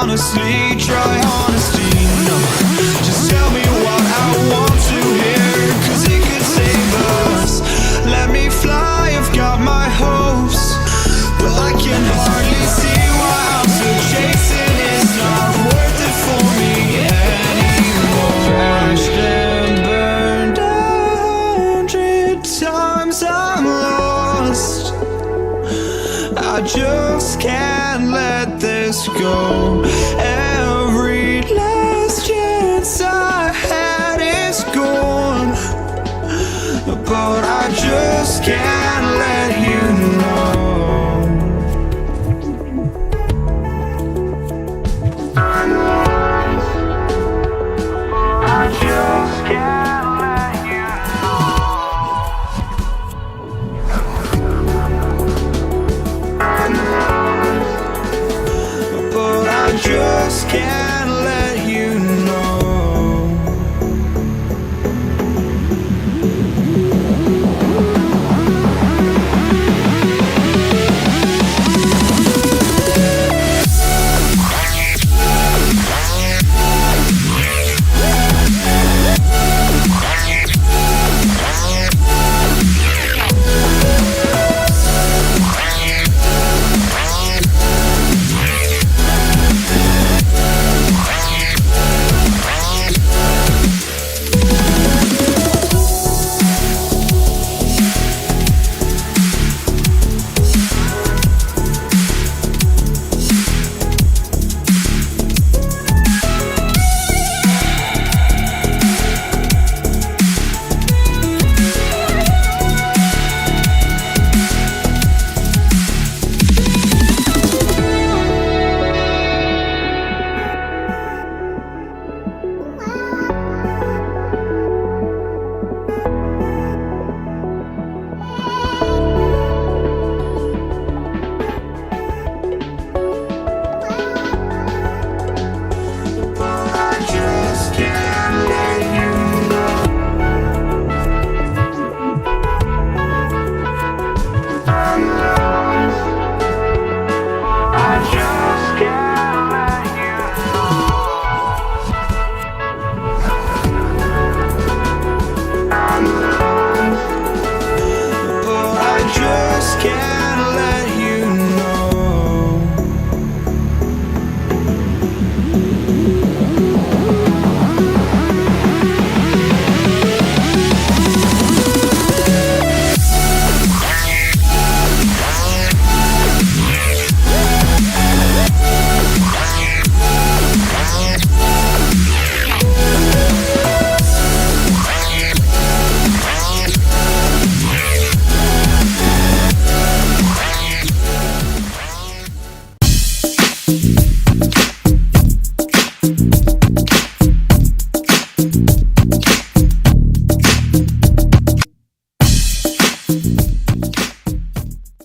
honestly, try honesty. No, just tell me what I want to hear, 'cause it could save us. Let me fly, I've got my hopes, but I can hardly see why I'm still chasing. It's not worth it for me anymore. Crashed and burned 100 times, I'm lost. I just can't let this go. Every last chance I had is gone, but I just can't